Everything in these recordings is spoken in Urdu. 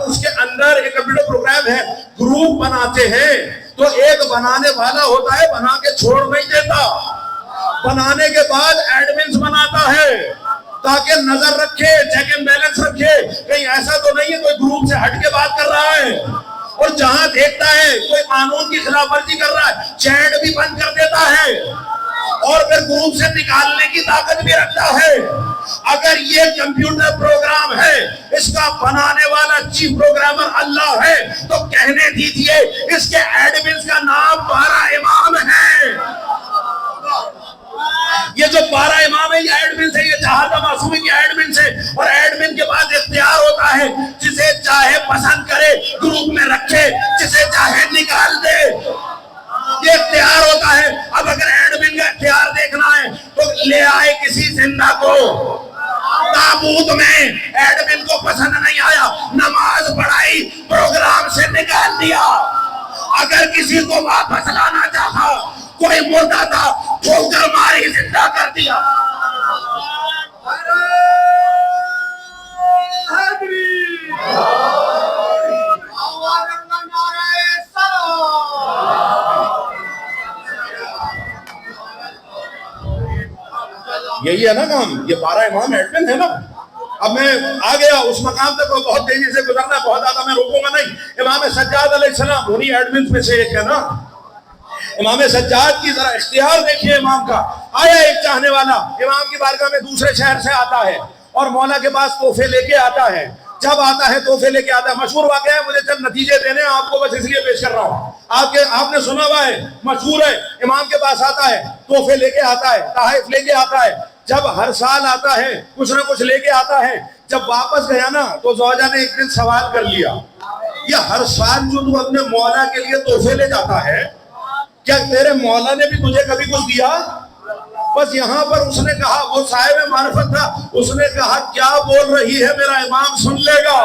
اس کے اندر ایک کمپیوٹر پروگرام ہے، گروپ بناتے ہیں تو ایک بنانے والا ہوتا ہے، بنا کے چھوڑ نہیں دیتا، بنانے کے بعد ایڈمنز بناتا ہے تاکہ نظر رکھے، چیک اینڈ بیلنس رکھے، کہیں ایسا تو نہیں ہے کوئی گروپ سے ہٹ کے بات کر رہا ہے، اور جہاں دیکھتا ہے کوئی قانون کی خلاف ورزی کر رہا ہے چیٹ بھی بند کر دیتا ہے اور پھر گروپ سے نکالنے کی طاقت بھی رکھتا ہے۔ اگر یہ کمپیوٹر پروگرام ہے، اس کا بنانے والا چیف پروگرامر اللہ ہے، تو کہنے دیجئے اس کے ایڈمنز کا نام 12 امام ہے۔ یہ جو 12 امام ہے یہ ایڈمنز ہے، یہ جہازہ معصومی کی ایڈمنز ہے، اور ایڈمن کے پاس اختیار ہوتا ہے، جسے چاہے پسند کرے گروپ میں رکھے، جسے چاہے نکال دے، یہ اختیار ہوتا ہے۔ اب اگر ایڈمن کا اختیار دیکھنا ہے تو لے آئے کسی زندہ کو، تابوت میں ایڈمن کو پسند نہیں آیا، نماز پڑھائی، پروگرام سے نکال دیا۔ اگر کسی کو واپس لانا چاہا، کوئی مردہ تھا، ٹھوکر ماری زندہ کر دیا۔ یہی ہے نا کام، یہ 12 امام ایڈمن ہے نا۔ اب میں آ گیا اس مقام تک، بہت تیزی سے گزرنا ہے، بہت زیادہ میں روکوں گا نہیں۔ امام سجاد علیہ السلام انہی ایڈمنز میں سے ایک ہے نا۔ امام سجاد کی ذرا اختیار دیکھیے امام کا۔ آیا ایک چاہنے والا امام کی بارگاہ میں دوسرے شہر سے آتا ہے اور مولا کے پاس تحفے لے کے آتا ہے۔ جب آتا ہے تحفے لے کے آتا ہے، مشہور واقعہ ہے، مجھے چند نتیجے دینے ہیں آپ کو، بس اس لیے پیش کر رہا ہوں۔ آپ نے سنا ہوا ہے، مشہور ہے، امام کے پاس آتا ہے، تحفے لے کے آتا ہے، تحائف لے کے آتا ہے۔ جب ہر سال آتا ہے کچھ نہ کچھ لے کے آتا ہے، جب واپس گیا نا تو زوجہ نے ایک دن سوال کر لیا، یہ ہر سال جو تو اپنے مولا کے لیے تحفے لے جاتا ہے، کیا تیرے مولا نے بھی تجھے کبھی کچھ دیا؟ بس یہاں پر اس نے کہا، وہ صاحب معرفت تھا، اس نے کہا کیا بول رہی ہے میرا امام سن لے گا،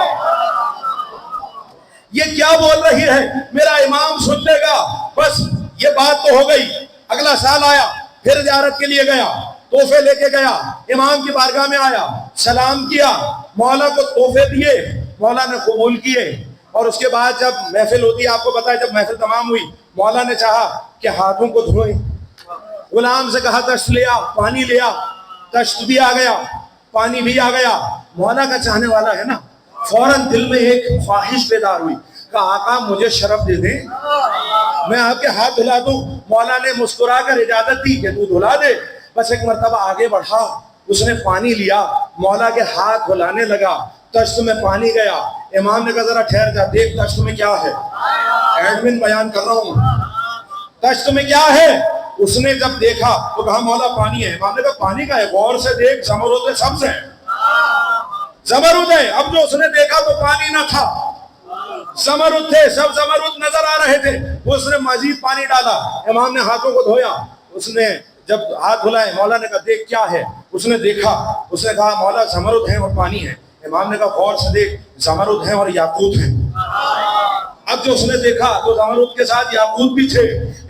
یہ کیا بول رہی ہے میرا امام سن لے گا۔ بس یہ بات تو ہو گئی۔ اگلا سال آیا، پھر زیارت کے لیے گیا، تحفے لے کے گیا، امام کی بارگاہ میں آیا، سلام کیا، مولا کو تحفے دیے، مولا نے قبول کیے، اور اس کے بعد جب محفل ہوتی ہے، آپ کو پتا ہے جب محفل تمام ہوئی، مولا نے چاہا کہ ہاتھوں کو دھوئیں، غلام سے کہا تشت لیا، پانی لیا، تشت بھی آ گیا، پانی بھی آ گیا۔ مولا کا چاہنے والا ہے نا، فوراً دل میں ایک خواہش بیدار ہوئی، کہا آقا مجھے شرف دے دیں، میں آپ کے ہاتھ دھلا دوں۔ مولا نے مسکرا کر اجازت دی کہ تو دھلا دے۔ بس ایک مرتبہ آگے بڑھا، اس نے پانی لیا، مولا کے ہاتھ دھلانے لگا، تشت میں پانی گیا۔ امام نے کہا ذرا ٹھہر جا، دیکھ تشت میں کیا ہے، ایڈمن بیان کر رہا ہوں، تشت میں کیا ہے۔ اس نے جب دیکھا تو کہا مولا پانی ہے۔ امام نے کہا پانی کا ہے، غور سے دیکھ، زمرد سبز ہے، زمرد ہے۔ اب جو اس نے دیکھا تو پانی نہ تھا، زمرد تھے، سب زمرد نظر آ رہے تھے۔ اس نے مزید پانی ڈالا، امام نے ہاتھوں کو دھویا۔ اس نے جب ہاتھ دھلائے، مولا نے کہا دیکھ کیا ہے۔ اس نے دیکھا، اس نے کہا مولا زمرد ہے اور پانی ہے۔ امام نے کہا غور سے دیکھ، زمرد ہے اور یاقوت ہے۔ اب جو اس نے دیکھا تو زمرد کے ساتھ یاقوت بھی تھے۔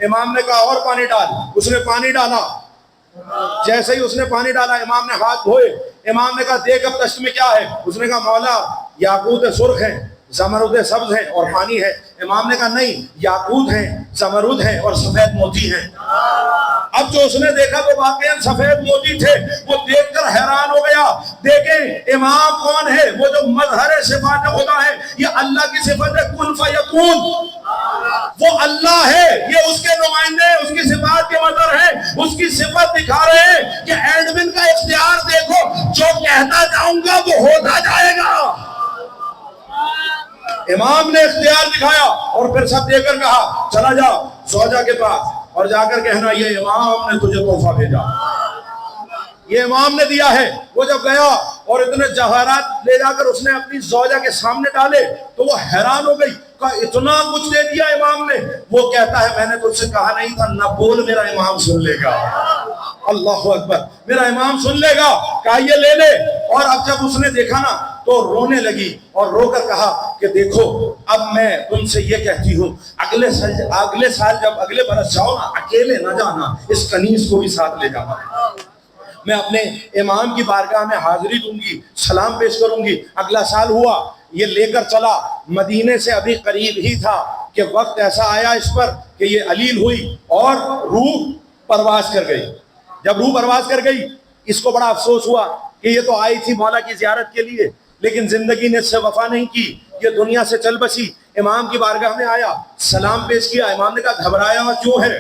امام نے کہا اور پانی ڈال، اس نے پانی ڈالا۔ جیسے ہی اس نے پانی ڈالا، امام نے ہاتھ دھوئے۔ امام نے کہا دیکھ اب تشت میں کیا ہے۔ اس نے کہا مولا یاقوت سرخ ہے، زمرد سبز ہے اور پانی ہے۔ امام نے کہا نہیں، یاقوت ہے، زمرد ہے اور سفید موتی ہے۔ اب جو اس نے دیکھا تو واقعاً سفید موتی تھے۔ وہ دیکھ کر حیران ہو گیا۔ دیکھیں امام کون ہے؟ وہ جو مظہر صفات خدا ہے، یہ اللہ کی صفت ہے کن فیکون، وہ اللہ ہے، یہ اس کے نمائندے، اس کی صفات کے مظہر ہے، اس کی صفت دکھا رہے ہیں کہ ایڈمن کا اختیار دیکھو، جو کہتا جاؤں گا وہ ہوتا جائے گا۔ امام نے اختیار دکھایا اور پھر سب دے کر کہا چلا جا زوجہ کے پاس اور جا کر کہنا یہ امام نے تجھے تحفہ بھیجا، یہ امام نے دیا ہے۔ وہ جب گیا اور اتنے جواہرات لے جا کر اس نے اپنی زوجہ کے سامنے ڈالے تو وہ حیران ہو گئی، کہا اتنا کچھ دے دیا امام نے۔ وہ کہتا ہے میں نے تجھ سے کہا نہیں تھا نہ بول، میرا امام سن لے گا۔ اللہ اکبر، میرا امام سن لے گا، کہا یہ لے لے۔ اور اب جب اس نے دیکھا نا تو رونے لگی اور رو کر کہا کہ دیکھو اب میں تم سے یہ کہتی ہوں، اگلے سال جب اگلے برس جاؤ نا، اکیلے نہ جانا، اس کنیز کو بھی ساتھ لے جانا۔ میں اپنے امام کی بارگاہ میں حاضری دوں گی، سلام پیش کروں گی۔ اگلا سال ہوا، یہ لے کر چلا، مدینے سے ابھی قریب ہی تھا کہ وقت ایسا آیا اس پر کہ یہ علیل ہوئی اور روح پرواز کر گئی۔ جب روح پرواز کر گئی، اس کو بڑا افسوس ہوا کہ یہ تو آئی تھی مولا کی زیارت کے لیے، لیکن زندگی نے اس سے وفا نہیں کی، یہ دنیا سے چل بسی۔ امام کی بارگاہ میں آیا، سلام پیش کیا، امام نے کہا گھبرایا ہوا کیوں ہے؟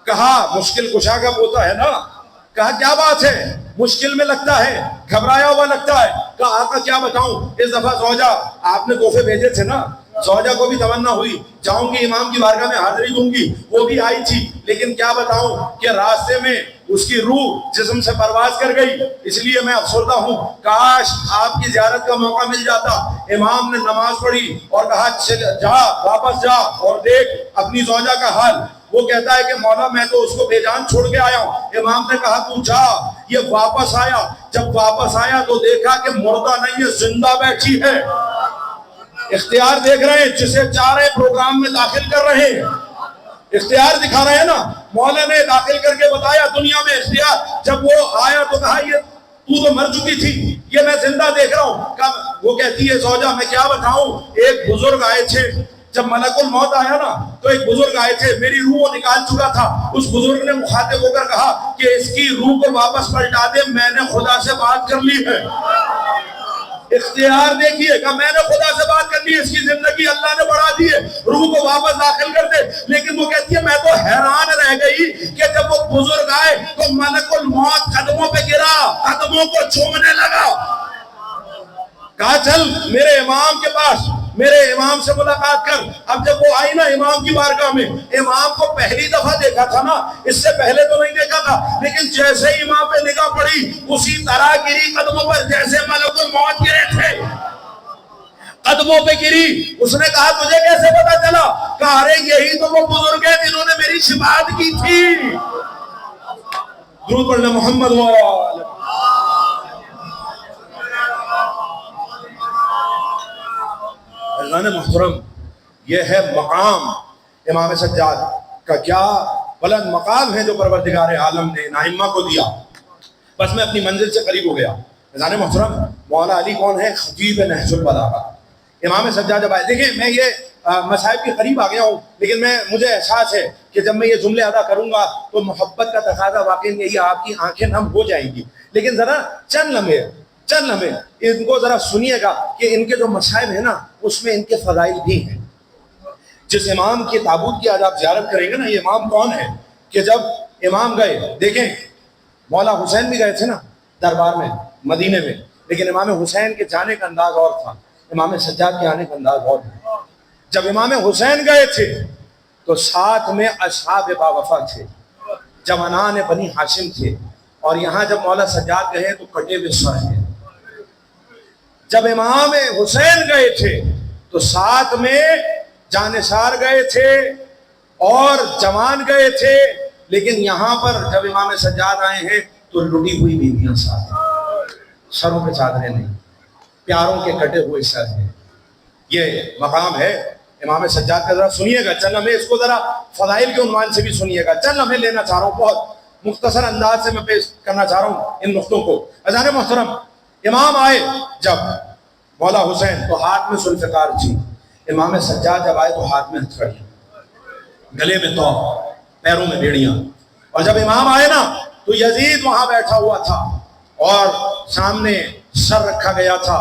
کہا مشکل کشا کا پوتا ہے نا، کہا کیا بات ہے، مشکل میں لگتا ہے، گھبرایا ہوا لگتا ہے۔ کہا آقا کیا بتاؤں، اس دفعہ زوجہ، آپ نے تحفے بھیجے تھے نا، زوجہ کو بھی تمنا ہوئی جاؤں گی امام کی بارگاہ میں حاضری دوں گی، وہ بھی آئی تھی، لیکن کیا بتاؤں کہ راستے میں اس کی روح جسم سے پرواز کر گئی، اس لیے میں افسردہ ہوں، کاش آپ کی زیارت کا موقع مل جاتا۔ امام نے نماز پڑھی اور کہا جا واپس جا اور دیکھ اپنی زوجہ کا حال۔ وہ کہتا ہے کہ مولا میں تو اس کو بے جان چھوڑ کے آیا ہوں۔ امام نے کہا تو جا۔ یہ واپس آیا، جب واپس آیا تو دیکھا کہ مردہ نہیں ہے، زندہ بیٹھی ہے۔ اختیار دیکھ رہے ہیں، جسے چاہ رہے پروگرام میں داخل کر رہے ہیں، اختیار دکھا رہے ہیں نا۔ مولا نے داخل کر کے بتایا دنیا میں اختیار۔ جب وہ آیا تو کہا یہ تو مر چکی تھی، یہ میں زندہ دیکھ رہا ہوں۔ وہ کہتی ہے زوجہ میں کیا بتاؤں، ایک بزرگ آئے تھے، جب ملک الموت آیا نا تو ایک بزرگ آئے تھے، میری روح وہ نکال چکا تھا۔ اس بزرگ نے مخاطب ہو کر کہا کہ اس کی روح کو واپس پلٹا دے، میں نے خدا سے بات کر لی ہے۔ اختیار دیکھیے کہ میں نے خدا سے بات کر لی، اس کی زندگی اللہ نے بڑھا دی ہے، روح کو واپس داخل کر دے۔ لیکن وہ کہتی ہے میں تو حیران رہ گئی کہ جب وہ بزرگ آئے تو ملک الموت قدموں پہ گرا، قدموں کو چومنے لگا۔ کہا چل میرے امام کے پاس، میرے امام سے ملاقات کر۔ اب جب وہ آئی نا امام کی بارگاہ میں، امام کو پہلی دفعہ دیکھا تھا نا، اس سے پہلے تو نہیں دیکھا تھا، لیکن جیسے ہی امام پہ نگاہ پڑی اسی طرح گری قدموں پر جیسے ملک الموت گرے تھے، قدموں پہ گری۔ اس نے کہا تجھے کیسے پتا چلا؟ کہا ارے یہی تو وہ بزرگ ہیں جنہوں نے میری شفاعت کی تھی۔ درود پڑھنا محمد وآلہ۔ عزیزان محترم، یہ ہے مقام امام سجاد کا، کیا بلند مقام ہے جو پروردگار عالم نے ان ائمہ کو دیا۔ بس میں اپنی منزل سے قریب ہو گیا۔ عزیزان محترم، مولا علی کون ہے؟ خطیب نہج البلاغہ۔ امام سجاد جب آئے، دیکھیں میں یہ مصائب کے قریب آ گیا ہوں، لیکن مجھے احساس ہے کہ جب میں یہ جملے ادا کروں گا تو محبت کا تقاضا واقعی یہی آپ کی آنکھیں نم ہو جائیں گی۔ لیکن ذرا چند لمحے ان کو ذرا سنیے گا کہ ان کے جو مصائب ہیں نا اس میں ان کے فضائل بھی ہیں۔ جس امام کے تابوت کی آج آپ زیارت کریں گے نا، یہ امام کون ہے کہ جب امام گئے، دیکھیں مولا حسین بھی گئے تھے نا دربار میں مدینے میں، لیکن امام حسین کے جانے کا انداز اور تھا، امام سجاد کے آنے کا انداز اور تھا۔ جب امام حسین گئے تھے تو ساتھ میں اصحاب باوفا تھے، جوانان بنی ہاشم تھے، اور یہاں جب مولا سجاد گئے تو کٹے ہوئے سر ہیں۔ جب امام حسین گئے تھے تو ساتھ میں جانثار گئے تھے اور جوان گئے تھے، لیکن یہاں پر جب امام سجاد آئے ہیں تو لٹی ہوئی بیویاں ساتھ ہیں، سروں پہ چادریں نہیں، پیاروں کے کٹے ہوئے سر ہیں۔ یہ مقام ہے امام سجاد کا۔ ذرا سنیے گا چند لمحے، اس کو ذرا فضائل کے عنوان سے بھی سنیے گا، چند لمحے لینا چاہ رہا ہوں، بہت مختصر انداز سے میں پیش کرنا چاہ رہا ہوں ان نقطوں کو۔ عزیزان محترم، امام آئے جب مولا حسین تو ہاتھ میں ذوالفقار تھی، امام سجاد جب آئے تو ہاتھ میں ہتھکڑیاں، گلے میں توق، پیروں میں بیڑیاں۔ اور جب امام آئے نا تو یزید وہاں بیٹھا ہوا تھا اور سامنے سر رکھا گیا تھا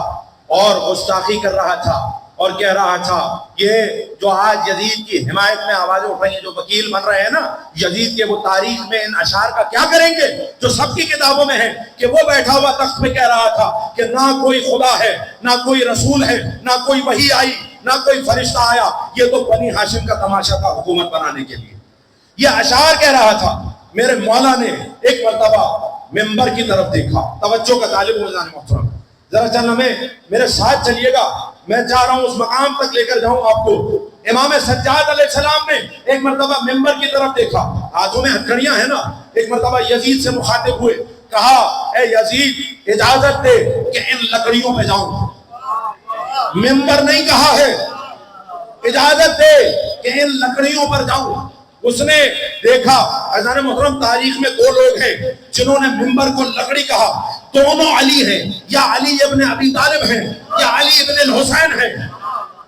اور گستاخی کر رہا تھا اور کہہ رہا تھا، یہ جو آج یزید کی حمایت میں آوازیں اٹھ رہی ہیں، جو وکیل بن رہے ہیں نا یزید کے، وہ تاریخ میں ان اشعار کا کیا کریں گے جو سب کی کتابوں میں ہے کہ وہ بیٹھا ہوا تخت پہ کہہ رہا تھا کہ نہ کوئی خدا ہے، نہ کوئی رسول ہے، نہ کوئی وحی آئی، نہ کوئی فرشتہ آیا، یہ تو بنی ہاشم کا تماشا تھا حکومت بنانے کے لیے۔ یہ اشعار کہہ رہا تھا۔ میرے مولا نے ایک مرتبہ ممبر کی طرف دیکھا، توجہ کا طالب ہو جانے محترم، ذرا چند لمحے میرے ساتھ چلیے گا، میں چاہ رہا ہوں اس مقام تک لے کر جاؤں آپ کو۔ امام سجاد علیہ السلام نے ایک مرتبہ ممبر کی طرف دیکھا، ہاتھوں میں ہتھکڑیاں ہیں نا، ایک مرتبہ یزید سے مخاطب ہوئے، کہا اے یزید اجازت دے کہ ان لکڑیوں پہ جاؤں۔ ممبر نہیں کہا ہے، اجازت دے کہ ان لکڑیوں پر جاؤں۔ اس نے دیکھا، عزیزان محترم تاریخ میں دو لوگ ہیں جنہوں نے ممبر کو لکڑی کہا، دونوں علی ہیں، یا علی ابن ابی طالب ہیں یا علی ابن الحسین ہیں۔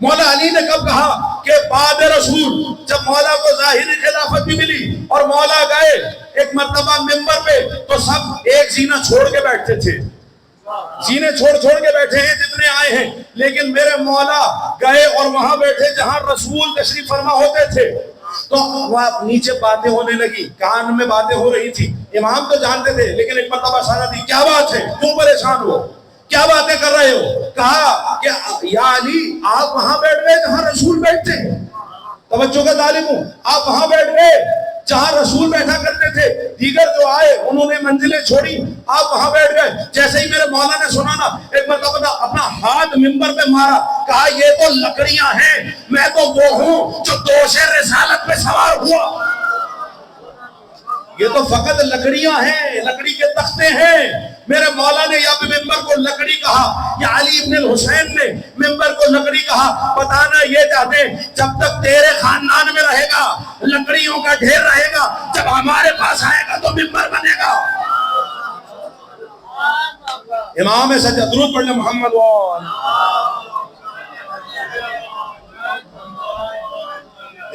مولا علی نے کب کہا کہ بعد رسول، جب مولا کو ظاہری خلافت بھی ملی اور مولا گئے ایک مرتبہ ممبر پہ تو سب ایک زینہ چھوڑ کے بیٹھتے تھے، زینے چھوڑ کے بیٹھے ہیں جتنے آئے ہیں، لیکن میرے مولا گئے اور وہاں بیٹھے جہاں رسول تشریف فرما ہوتے تھے، تو وہ نیچے باتیں ہونے لگی، کان میں باتیں ہو رہی تھی، امام تو جانتے تھے، لیکن ایک مرتبہ سارا دی کیا بات ہے، کیوں پریشان ہو، کیا باتیں کر رہے ہو؟ کہا کہ یا علی آپ وہاں بیٹھ گئے جہاں رسول بیٹھتے، توجہ کا طالب ہوں، آپ وہاں بیٹھ گئے جہاں رسول بیٹھا کرتے تھے، دیگر جو آئے انہوں نے منزلیں چھوڑی، آپ وہاں بیٹھ گئے۔ جیسے ہی میرے مولا نے سنا نا، ایک مرتبہ اپنا ہاتھ منبر پہ مارا، کہا یہ تو لکڑیاں ہیں، میں تو وہ ہوں جو دوش رسالت پہ سوار ہوا، یہ تو فقط لکڑیاں ہیں، لکڑی کے تختے ہیں۔ میرے مولا نے یا ممبر کو لکڑی کہا یا علی ابن الحسین نے ممبر کو لکڑی کہا، بتانا یہ چاہتے ہیں جب تک تیرے خاندان میں رہے گا لکڑیوں کا ڈھیر رہے گا، جب ہمارے پاس آئے گا تو ممبر بنے گا۔ امام سجاد درود پڑھنے محمد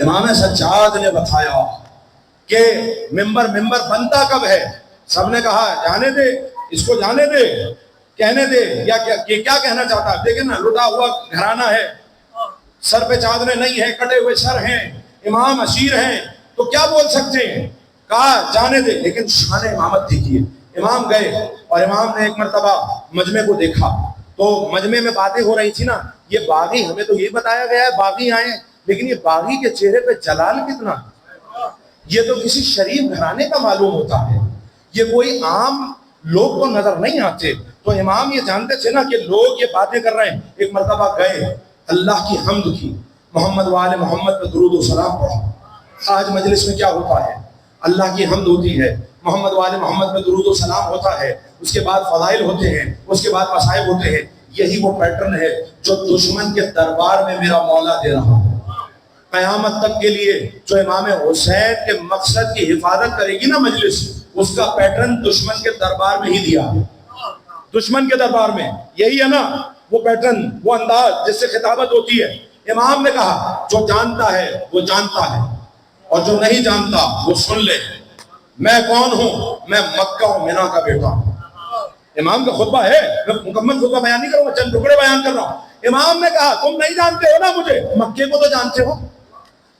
امام سجاد نے بتایا کہ ممبر بنتا کب ہے؟ سب نے کہا جانے دے اس کو، جانے دے، کہنے دے، یا کیا کہنا چاہتا ہے؟ دیکھیں نا، لٹا ہوا گھرانہ ہے، سر پہ چادریں نہیں ہیں، کٹے ہوئے سر ہیں، امام اسیر ہیں، تو کیا بول سکتے ہیں؟ کہا جانے دے، لیکن شان امامت دیکھیے۔ امام گئے اور امام نے ایک مرتبہ مجمع کو دیکھا، تو مجمع میں باتیں ہو رہی تھی نا، یہ باغی، ہمیں تو یہ بتایا گیا ہے باغی آئے، لیکن یہ باغی کے چہرے پہ جلال کتنا، یہ تو کسی شریف گھرانے کا معلوم ہوتا ہے، یہ کوئی عام لوگ تو نظر نہیں آتے۔ تو امام یہ جانتے تھے نا کہ لوگ یہ باتیں کر رہے ہیں۔ ایک مرتبہ گئے، اللہ کی حمد کی، محمد وآل محمد پہ درود و سلام پڑھا۔ آج مجلس میں کیا ہوتا ہے؟ اللہ کی حمد ہوتی ہے، محمد وآل محمد پہ درود و سلام ہوتا ہے، اس کے بعد فضائل ہوتے ہیں، اس کے بعد مصائب ہوتے ہیں۔ یہی وہ پیٹرن ہے جو دشمن کے دربار میں میرا مولا دے رہا ہے۔ قیامت تک کے لیے جو امام حسین کے مقصد کی حفاظت کرے گی نا مجلس، اس کا پیٹرن دشمن کے دربار میں ہی دیا ہے۔ دشمن کے دربار میں یہی ہے نا وہ پیٹرن، وہ انداز جس سے خطابت ہوتی ہے۔ امام نے کہا جو جانتا ہے وہ جانتا ہے، اور جو نہیں جانتا وہ سن لے۔ میں کون ہوں؟ میں مکہ و منا کا بیٹا ہوں۔ امام کا خطبہ ہے، میں مکمل خطبہ بیان نہیں کروں گا، چند ٹکڑے بیان کر رہا ہوں۔ امام نے کہا تم نہیں جانتے ہو نا مجھے، مکے کو تو جانتے ہو،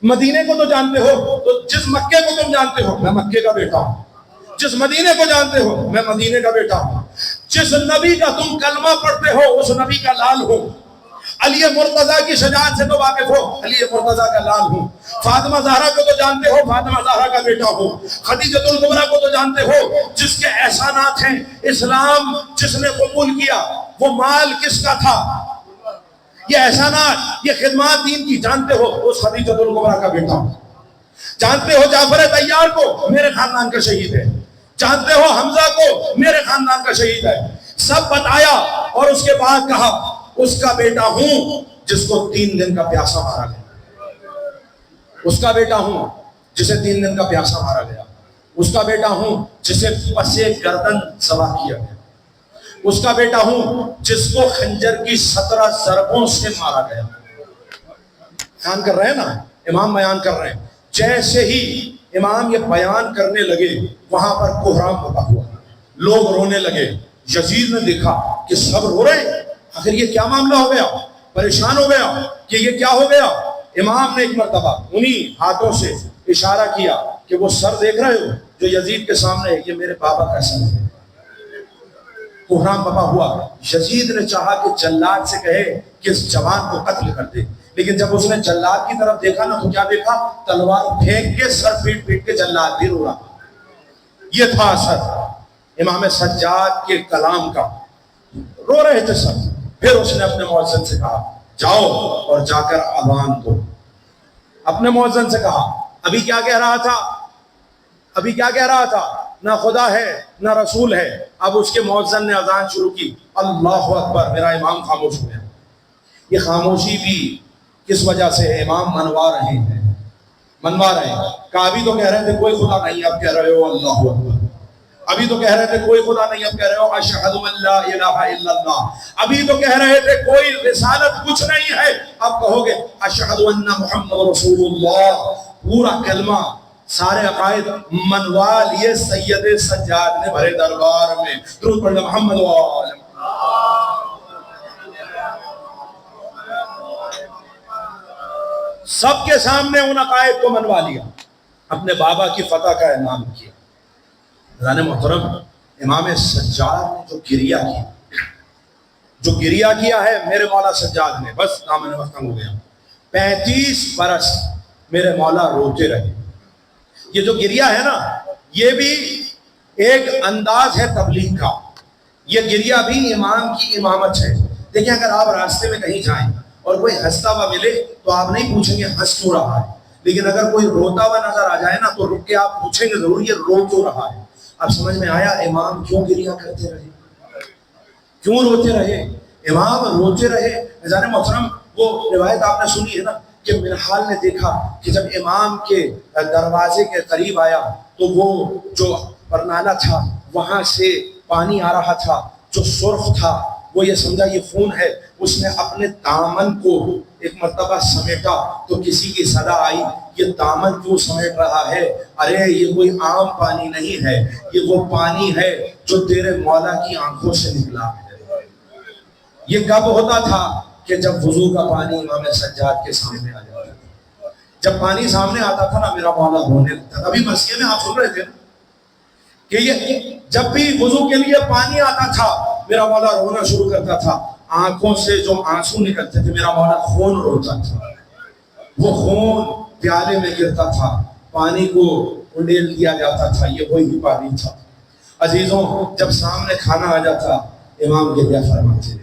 مدینے کو تو جانتے ہو، تو جس مکے کو تم جانتے ہو میں مکے کا بیٹا ہوں، جس مدینے کو جانتے ہو میں مدینے کا بیٹا ہوں، جس نبی کا تم کلمہ پڑھتے ہو اس نبی کا لال ہوں، علی مرتضیٰ کی شجاعت سے تو واقف ہو، علی مرتضیٰ کا لال ہوں، فاطمہ زہرا کو تو جانتے ہو، فاطمہ زہرا کا بیٹا ہوں، خدیجۃ الکبریٰ کو تو جانتے ہو، جس کے احسانات ہیں، اسلام جس نے قبول کیا وہ مال کس کا تھا، یہ احسانات، یہ خدمات دین کی جانتے ہو، اس خدیجۃ الکبریٰ کا بیٹا ہوں۔ جانتے ہو جعفر طیار کو، میرے خاندان کا شہید ہے، جانتے ہو حمزہ کو، میرے خاندان کا شہید ہے، سب بتایا، اور اس کے بعد کہا اس کا بیٹا ہوں جس کو 3 دن کا پیاسا مارا گیا، اس کا بیٹا ہوں جسے 3 دن کا پیاسا مارا گیا، اس کا بیٹا ہوں جسے پسے گردن ذبح کیا گیا، اس کا بیٹا ہوں جس کو خنجر کی 17 ضربوں سے مارا گیا۔ بیان کر رہے ہیں نا، امام بیان کر رہے ہیں۔ جیسے ہی امام یہ بیان کرنے لگے وہاں پر کوہرام ہوتا ہوا، لوگ رونے لگے۔ یزید نے دیکھا کہ سب رو رہے ہیں، آخر یہ کیا معاملہ ہو گیا، پریشان ہو گیا کہ یہ کیا ہو گیا۔ امام نے ایک مرتبہ انہی ہاتھوں سے اشارہ کیا کہ وہ سر دیکھ رہے ہو جو یزید کے سامنے ہے، یہ میرے بابا کا سر ہے۔ کوہرام بپا ہوا۔ یزید نے چاہا کہ جلاد سے کہے کہ اس جوان کو قتل کر دے، لیکن جب اس نے جلاد کی طرف دیکھا نا تو کیا دیکھا؟ تلوار پھینک کے سر پیٹ پیٹ کے جلاد بھی رو رہا۔ یہ تھا اثر امام سجاد کے کلام کا، رو رہے تھے سب۔ پھر اس نے اپنے مؤذن سے کہا جاؤ اور جا کر اذان دو۔ اپنے مؤذن سے کہا، ابھی کیا کہہ رہا تھا؟ ابھی کیا کہہ رہا تھا؟ نہ خدا ہے نہ رسول ہے۔ اب اس کے مؤذن نے اذان شروع کی، اللہ اکبر، میرا امام خاموش ہو گیا۔ یہ خاموشی بھی کس وجہ سے ہے؟ امام منوا رہے ہیں، منوا رہے ہیں۔ کعبی تو کہہ رہے تھے کوئی خدا نہیں، اب کہہ رہے ہو اللہ اکبر۔ ابھی تو کہہ رہے تھے کوئی خدا نہیں، اب کہہ رہے ہو اشہد ان لا الہ الا اللہ۔ ابھی تو کہہ رہے تھے کوئی رسالت کچھ نہیں ہے، اب کہو گے اشہد ان محمد رسول اللہ۔ پورا کلمہ، سارے عقائد منوا لیے سید سجاد نے بھرے دربار میں۔ درود پڑھ محمد وآلہ۔ سب کے سامنے ان عقائد کو منوا لیا، اپنے بابا کی فتح کا اعلان کیا۔ حضرات محترم، امام سجاد نے جو گریہ کیا ہے میرے مولا سجاد نے، بس دامن وقت ہو گیا، 35 برس میرے مولا روتے رہے۔ یہ جو گریہ ہے نا، یہ بھی ایک انداز ہے تبلیغ کا، یہ گریہ بھی امام کی امامت ہے۔ دیکھیں اگر آپ راستے میں کہیں جائیں اور کوئی ہنستا ہوا ملے تو آپ نہیں پوچھیں گے ہنس کیوں رہا ہے، لیکن اگر کوئی روتا ہوا نظر آ جائے نا تو رک کے آپ پوچھیں گے ضرور یہ رو کیوں رہا ہے۔ اب سمجھ میں آیا امام کیوں گریہ کرتے رہے، کیوں روتے رہے؟ امام روتے رہے۔ حضرات محترم، وہ روایت آپ نے سنی ہے نا کہ منحال نے دیکھا کہ جب امام کے دروازے کے قریب آیا تو وہ جو پرنالہ تھا وہاں سے پانی آ رہا تھا، جو سرخ تھا وہ یہ سمجھا یہ خون ہے۔ اس نے اپنے دامن کو ایک مرتبہ سمیٹا تو کسی کی صدا آئی، یہ دامن کیوں سمیٹ رہا ہے؟ ارے یہ کوئی عام پانی نہیں ہے، یہ وہ پانی ہے جو تیرے مولا کی آنکھوں سے نکلا ہے۔ یہ کب ہوتا تھا؟ کہ جب وضو کا پانی امام سجاد کے سامنے آ جاتا تھا۔ جب پانی سامنے آتا تھا نا میرا مولا رونے لگتا تھا۔ ابھی مرثیے میں آپ سن رہے تھے کہ یہ جب بھی وضو کے لیے پانی آتا تھا میرا مولا رونا شروع کرتا تھا، آنکھوں سے جو آنسو نکلتے تھے میرا مولا خون روتا تھا، وہ خون پیالے میں گرتا تھا، پانی کو انڈیل دیا جاتا تھا، یہ وہی پانی تھا۔ عزیزوں، جب سامنے کھانا آ جاتا امام گریہ فرماتے،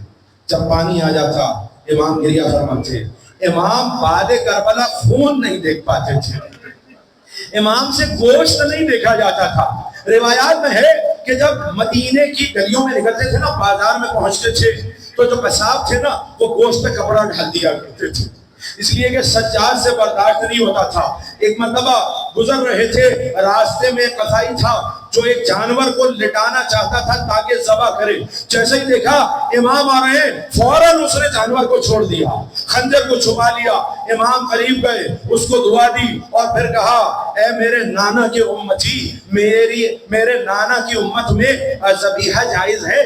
جب پانی آ جاتا امام گریہ فرماتے۔ امام بعد کربلا خون نہیں دیکھ پاتے تھے، امام سے گوشت نہیں دیکھا جاتا تھا۔ روایات میں ہے کہ جب مدینے کی گلیوں میں نکلتے تھے نا، بازار میں پہنچتے تھے تو جو قصاب تھے نا وہ گوشت پہ کپڑا ڈال دیا کرتے تھے، اس لیے کہ سجاد سے برداشت نہیں ہوتا تھا۔ ایک مرتبہ گزر رہے تھے، راستے میں ایک قصائی تھا جو ایک جانور کو لٹانا چاہتا تھا تاکہ ذبح کرے۔ جیسے ہی دیکھا امام آ رہے ہیں فوراً اس نے جانور کو چھوڑ دیا، خنجر کو چھپا لیا۔ امام قریب گئے، اس کو دعا دی اور پھر کہا اے میرے نانا کی امتی، میرے نانا کی امت میں ذبیحہ جائز ہے،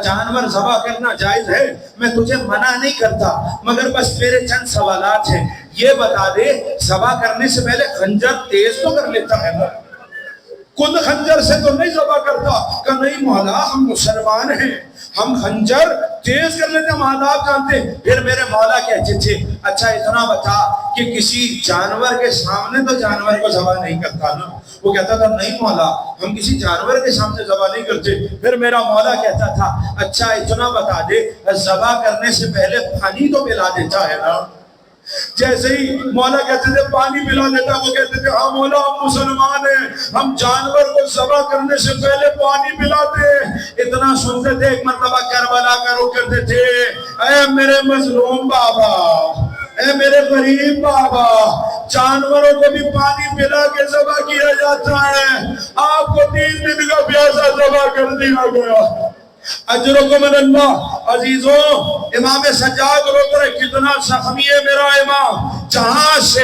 جانور ذبح کرنا جائز ہے، میں تجھے منع نہیں کرتا، مگر بس میرے چند سوالات ہیں، یہ بتا دے ذبح کرنے سے پہلے خنجر تیز تو کر لیتا ہے نا؟ کل خنجر سے تو نہیں ذبح کرتا؟ کہ نہیں مولا ہم مسلمان ہیں، ہم خنجر تیز کر لیتے، ہم آداب جانتے۔ پھر میرے مولا کہتے تھے اچھا اتنا بتا کہ کسی جانور کے سامنے تو جانور کو ذبح نہیں کرتا نا؟ وہ کہتا تھا نہیں مولا ہم کسی جانور کے سامنے ذبح نہیں کرتے۔ پھر میرا مولا کہتا تھا اچھا اتنا بتا دے ذبح کرنے سے پہلے پانی تو پلا دیتا ہے نا؟ جیسے ہی مولا کہتے تھے پانی پلا دیتا، وہ کہتے تھے ہاں مولا ہم مسلمان ہیں، ہم جانور کو ذبح کرنے سے پہلے پانی پلاتے۔ اتنا سنتے تھے ایک مرتبہ کربلا کا رخ کرتے تھے، اے میرے مظلوم بابا، اے میرے غریب بابا، جانوروں کو بھی پانی پلا کے ذبح کیا جاتا ہے، آپ کو 3 دن کا پیاسا ذبح کر دیا گیا، اجرکم من اللہ۔ عزیزوں، امام سجاد روتے رہے، کتنا زخمی ہے میرا امام۔ جہاں سے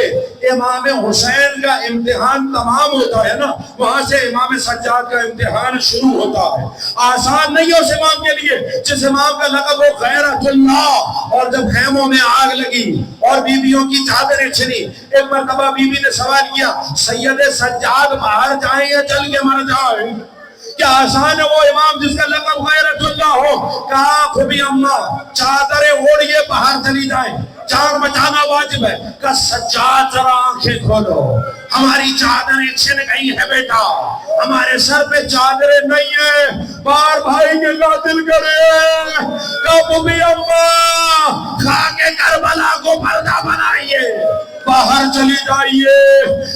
امام حسین کا امتحان تمام ہوتا ہے نا، وہاں سے امام سجاد کا امتحان شروع ہوتا ہے۔ آسان نہیں ہے اس امام کے لیے جس امام کا لقب ہو غیرت اللہ۔ اور جب خیموں میں آگ لگی اور بیویوں کی چادریں چھنی، ایک مرتبہ بیوی نے سوال کیا سید سجاد باہر جائیں یا چل کے مر جائیں؟ کیا آسان ہے وہ امام جس کا لقب غیرت اللہ ہو؟ کہا خوبی اماں چادریں اوڑھیے باہر چلی جائیں، جان بچانا واجب ہے۔ کہ سجاد ذرا آنکھیں کھولو، ہماری چادریں چھن گئی ہیں بیٹا، ہمارے سر پہ چادریں نہیں ہیں، بار بھائی کے قاتل کرے۔ کہ خوبی اماں خاک کربلا کو پردہ بنائیے، باہر چلی جائیے۔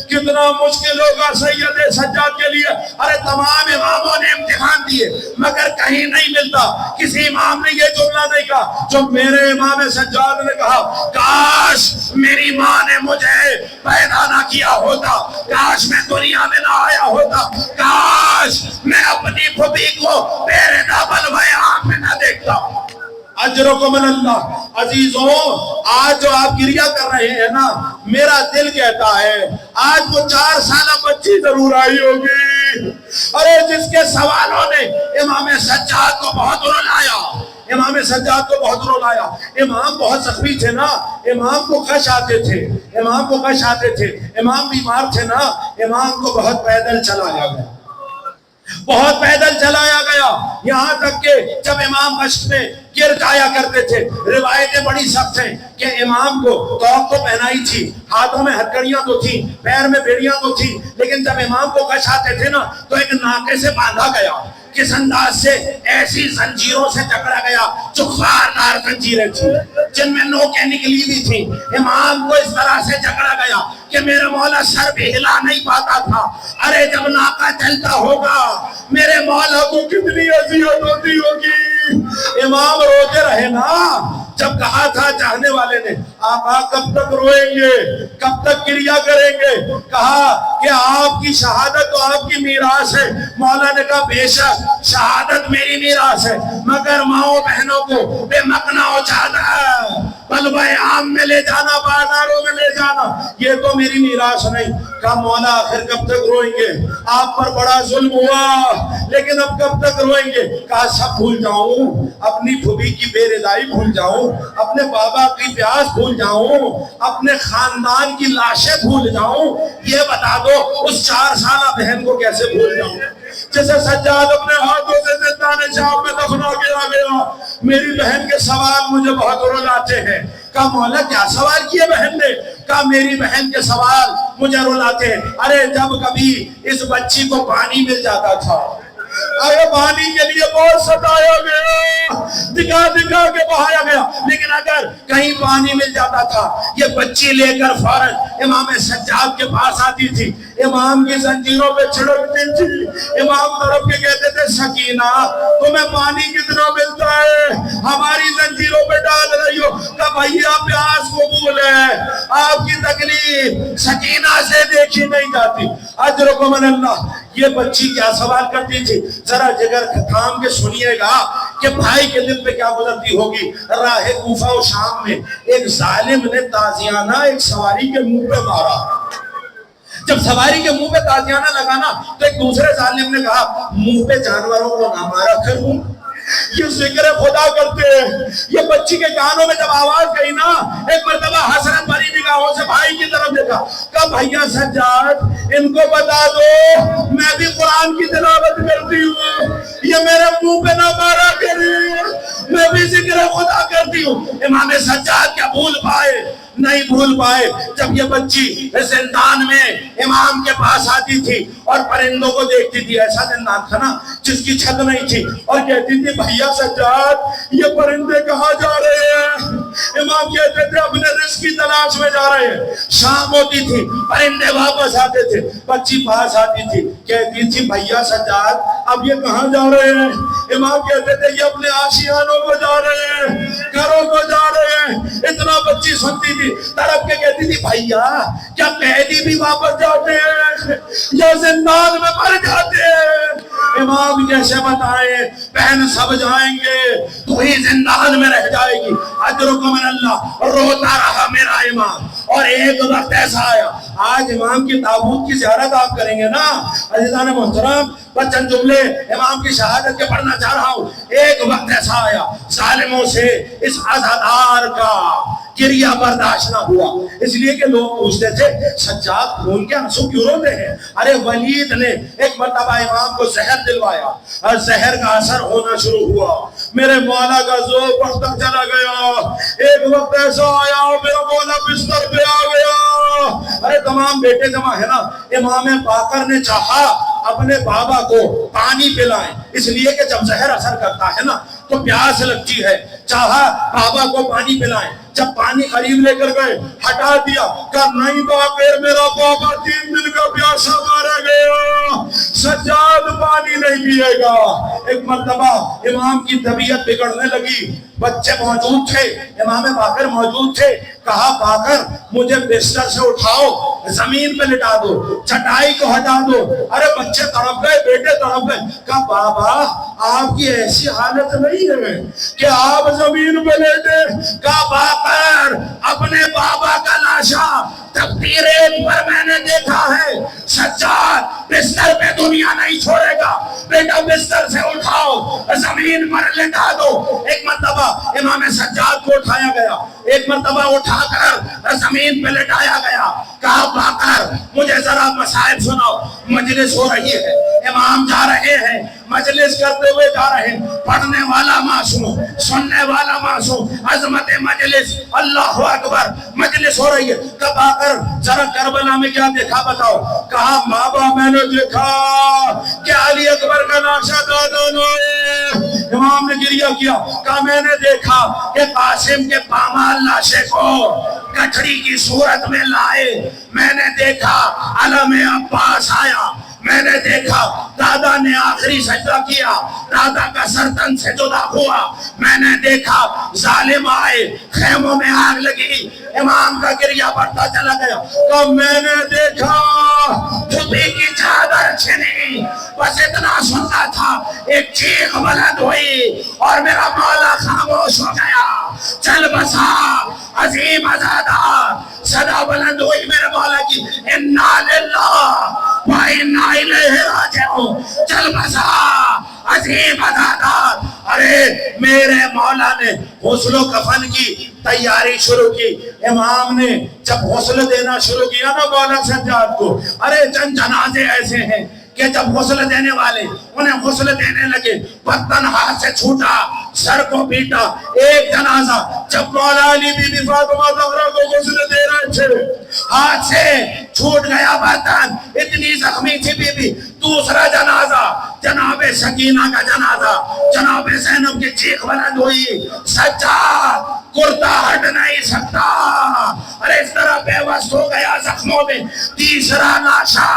کتنا مشکل ہوگا سید سجاد کے لیے۔ ارے تمام اماموں نے امتحان دیے مگر کہیں نہیں ملتا، کسی امام نے یہ جملہ نہیں کہا جو میرے امام سجاد نے کہا، کاش میری ماں نے مجھے پیدا نہ کیا ہوتا، کاش میں دنیا میں نہ آیا ہوتا، کاش میں اپنی پھوپھی کو پیردا بلوائے آنکھ میں نہ دیکھتا ہوں۔ اجرکم اللہ۔ عزیزوں، آج جو آپ گریہ کر رہے ہیں نا، میرا دل کہتا ہے آج وہ 4 سالہ بچی ضرور آئی ہوگی، ارے جس کے سوالوں نے امام سجاد کو بہت رلایا، امام سجاد کو بہت رلایا۔ امام بہت زخمی تھے نا، امام کو کش آتے تھے، امام کو کش آتے تھے، امام بیمار تھے نا، امام کو بہت پیدل چلایا گیا، بہت پیدل چلایا گیا، یہاں تک کہ جب امام مشق میں گر جایا کرتے تھے، روایتیں بڑی سخت ہیں کہ امام کو توق تو پہنائی تھی، ہاتھوں میں ہتھکڑیاں تو تھی، پیر میں بیڑیاں تو تھی، لیکن جب امام کو کش آتے تھے نا تو ایک ناکے سے باندھا گیا، کس انداز سے؟ ایسی زنجیروں سے جکڑا گیا جو خاردار زنجیریں تھیں، جن میں نوکیں نکلی بھی تھیں۔ امام کو اس طرح سے جکڑا گیا کہ میرے مولا سر بھی ہلا نہیں پاتا تھا۔ ارے جب ناکہ چلتا ہوگا میرے مولا کو کتنی اذیت ہوتی ہوگی۔ امام روتے رہے نا، جب کہا تھا چاہنے والے نے آقا کب تک روئیں گے، کب تک گریہ کریں گے، کہا کہ آپ کی شہادت تو آپ کی میراث ہے۔ مولا نے کہا بے شک شہادت میری میراث ہے، مگر ماؤں بہنوں کو بے مکنا و چادر بلوہ عام میں لے جانا، بازاروں میں لے جانا، یہ تو میری میراث نہیں۔ کہا مولا آخر کب تک روئیں گے، آپ پر بڑا ظلم ہوا لیکن اب کب تک روئیں گے؟ کہا سب بھول جاؤں، اپنی پھوپھی کی بے رضائی بھول جاؤں، اپنے بابا کی پیاس بھول جاؤں، اپنے خاندان کی لاشیں بھول جاؤں، یہ بتا دو اس 4 سالہ بہن کو کیسے بھول جاؤں؟ جیسے سجاد اپنے ہاتھوں سے زندان شام میں دفنا کیا گیا، میری بہن کے سوال مجھے بہت رلاتے ہیں۔ کہا مولا کیا سوال کیے بہن نے؟ کہا میری بہن کے سوال مجھے رلاتے ہیں۔ ارے جب کبھی اس بچی کو پانی مل جاتا تھا، ارے پانی کے لیے بہت ستایا گیا، دکھا دکھا کے بہایا گیا، لیکن اگر کہیں پانی مل جاتا تھا یہ بچی لے کر فوراً امام سجاد کے پاس آتی تھی، امام کی زنجیروں پہ چھڑکتی تھی، امام طرف کے کہتے تھے سکینہ تمہیں پانی کتنا ملتا ہے، ہماری زنجیروں پہ ڈال رہی ہو؟ کہ بھئیہ پیاس قبول ہے، آپ کی تکلیف سکینہ سے دیکھی نہیں جاتی۔ اجرکم اللہ۔ یہ بچی کیا سوال کرتی تھی، ذرا جگر تھام کے سنیے گا کہ بھائی کے دل پہ کیا گزرتی ہوگی۔ راہ کوفہ و شام میں ایک ظالم نے تازیانہ ایک سواری کے منہ پہ مارا، جب سواری کے منہ پہ تازیانہ لگانا تو ایک دوسرے ظالم نے کہا منہ پہ جانوروں کو نہ مارا کروں، یہ ذکر خدا کرتے ہیں۔ یہ بچی کے کانوں میں جب آواز گئی نا، ایک مرتبہ حسرت بھری نگاہوں سے بھائی کی طرف دیکھا، کہا بھیا سجاد ان کو بتا دو میں بھی قرآن کی تلاوت کرتی ہوں، یہ میرے منہ پہ نہ مارا کرے، میں بھی ذکر خدا کرتی ہوں۔ امام سجاد کیا بھول پائے؟ نہیں بھول پائے۔ جب یہ بچی زندان میں امام کے پاس آتی تھی اور پرندوں کو دیکھتی تھی، ایسا زندان تھا نا جس کی چھت نہیں تھی، اور کہتی تھی بھیا سجاد یہ پرندے کہاں جا رہے ہیں؟ امام کہتے تھے اپنے رزق کی تلاش میں جا رہے ہیں۔ شام ہوتی تھی پرندے واپس آتے تھے، بچی پاس آتی تھی کہتی تھی بھیا سجاد اب یہ کہاں جا رہے ہیں؟ امام کہتے تھے یہ اپنے آشیانوں کو جا رہے ہیں، گھروں کو جا رہے ہیں۔ اتنا بچی سنتی تھی، طرف کے کہتی تھی بھیا کیا قیدی بھی واپس جاتے ہیں یا زندان میں مر جاتے ہیں؟ امام کیسے بتائیں؟ بہن سب جائیں گے تو ہی زندان میں رہ جائے گی۔ اجرکم من اللہ۔ روتا رہا میرا امام، اور ایک وقت ایسا آیا، آج امام کی تابوت کی زیارت آپ کریں گے نا عزیزان محترم، چند جملے امام کی شہادت کے پڑھنا چاہ رہا ہوں۔ ایک وقت ایسا آیا ظالموں سے اس عزادار کا گریہ برداشت نہ ہوا، اس لیے کہ لوگ پوچھتے تھے سجاد خون کے آنسو کیوں روتے ہیں؟ ارے ولید نے ایک مرتبہ امام کو زہر دلوایا اور زہر کا اثر ہونا شروع ہوا، میرے مولا کا ذوق بڑھتا چلا گیا۔ ایک وقت ایسا آیا میرا مولا بستر پہ آ گیا، ارے تمام بیٹے جمع ہے نا، امام باقر نے چاہا اپنے بابا کو پانی پلائیں، اس لیے کہ جب زہر اثر کرتا ہے نا تو پیاس لگتی ہے، چاہا بابا کو پانی پلائیں، جب پانی قریب لے کر گئے ہٹا دیا، کہا نہیں باقر میرا بابا 3 دن کا پیاسا مارا گیا، سجاد پانی نہیں پیے گا۔ ایک مرتبہ امام کی طبیعت بگڑنے لگی، بچے موجود تھے، امام باقر موجود تھے، کہا باقر مجھے بستر سے اٹھاؤ، زمین پہ لٹا دو, چٹائی کو ہٹا دو. ارے بچے تڑپ گئے, بیٹے تڑپ گئے. کہا بابا آپ کی ایسی حالت نہیں ہے کہ آپ زمین پہ لیٹے. کہا باقر اپنے بابا کا لاشا تقدیرین پر میں نے دیکھا ہے. سجاد بستر پہ دنیا نہیں چھوڑے گا, بیٹا بستر سے اٹھاؤ زمین پر لٹا دو. ایک مرتبہ امام سجاد کو اٹھایا گیا, ایک مرتبہ اٹھا کر زمین پہ لٹایا گیا. کہا باقر مجھے ذرا مصائب سناؤ. مجلس ہو رہی ہے, امام جا رہے ہیں, مجلس کرتے ہوئے جا رہے ہیں, پڑھنے والا معصوم, سننے والا معصوم, عظمت مجلس, اللہ اکبر, مجلس ہو رہی ہے. کہا باقر ذرا کربلا میں کیا دیکھا بتاؤ. کہا بابا میں نے دیکھا کہ علی اکبر کا لاشا دادا نے. امام نے گریہ کیا. کہا میں نے دیکھا کہ قاسم کے پامال لاشے کو کچھڑی کی صورت میں لائے. میں نے دیکھا علم عباس آیا. میں نے دیکھا دادا نے آخری سجدہ کیا, دادا کا سر تن سے جدا ہوا. میں نے دیکھا ظالم آئے, خیموں میں آگ لگی. امام کا گریہ بڑھتا چلا گیا. تو میں نے دیکھا چھپی کی چادر چھنی. بس اتنا سنتا تھا, ایک چیخ بلند ہوئی اور میرا مولا خاموش ہو گیا. چل بسا عظیم ازادار, صدا بلند ہوئی میرے مولا کی, انا للہ و انا الیہ راجعون. چل بسا عظیم ازادار. ارے میرے مولا نے غسل و کفن کی تیاری شروع کی. امام نے جب غسل دینا شروع کیا نا مولا سجاد کو, ارے چند جنازے ایسے ہیں کہ جب غسل دینے والے انہیں غسل دینے لگے, برتن ہاتھ سے چھوٹا, سر کو پیٹا. ایک جنازہ جب مولا علی بی بی فاطمہ زہرا کو غسل دے رہے تھے, ہاتھ سے چھوٹ گیا برتن, اتنی زخمی تھی بی بی. دوسرا جنازہ جناب سکینہ کا جنازہ, جناب زینب کی چیخ بلند ہوئی, سجاد کرتا ہٹ نہیں سکتا. ارے اس طرح بے وس ہو گیا زخموں میں. تیسرا لاشا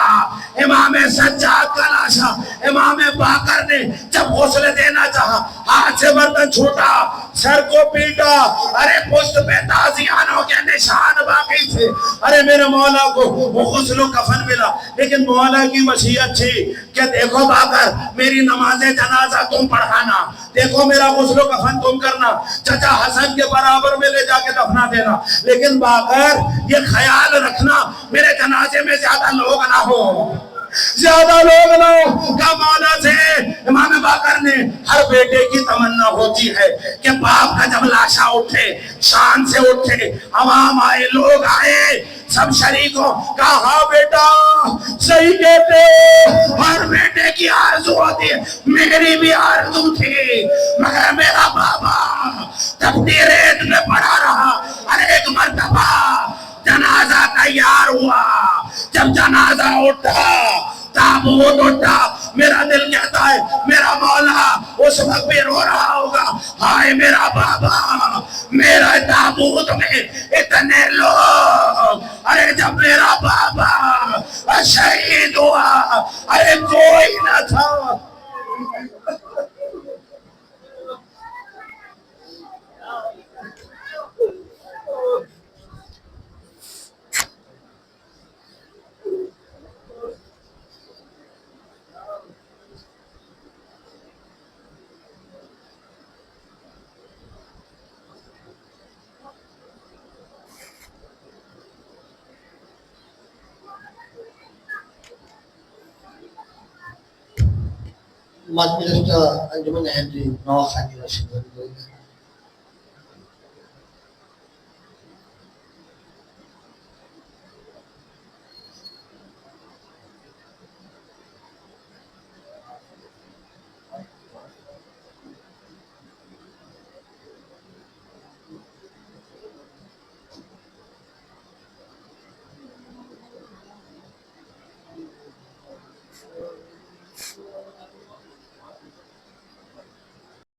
امام سجاد کا لاشا. امام باقر نے جب غسل دینا چاہا, ہاتھ سے برتن چھوٹا, سر کو پیٹا. ارے پشت پہ تازیانوں کے نشان باقی تھے. ارے میرے مولا کو وہ غسل و کفن ملا, لیکن مولا کی وصیت تھی کہ دیکھو باقر میری نماز جنازہ تم پڑھانا, دیکھو میرا غسل و کفن تم کرنا, چچا حسن کے برابر میں لے جا کے دفنا دینا, لیکن باقر یہ خیال رکھنا میرے جنازے میں زیادہ لوگ نہ ہو, زیادہ لوگ نہ ہو. کا مولا سے امام باقر نے, ہر بیٹے کی تمنا ہوتی ہے کہ باپ کا جب لاشا اٹھے, شان سے اٹھے, عوام آئے, لوگ آئے, سب شریکوں. کہا ہاں بیٹا صحیح کہتے, ہر بیٹے کی آرزو ہوتی ہے. میری بھی آرزو تھی, مگر میرا بابا تقدیرین میں پڑا رہا. ارے ایک مرتبہ جنازہ تیار ہوا, جب جنازہ اٹھا, تابوت اٹھا, میرا دل کہتا ہے میرا مولا اس وقت بھی رو رہا ہوگا, ہائے میرا بابا, میرا تابوت میں اتنے لوگ. ارے جب میرا بابا شہید ہوا, ارے کوئی نہ تھا. مجلس انجمن احمدی نواخانی رشید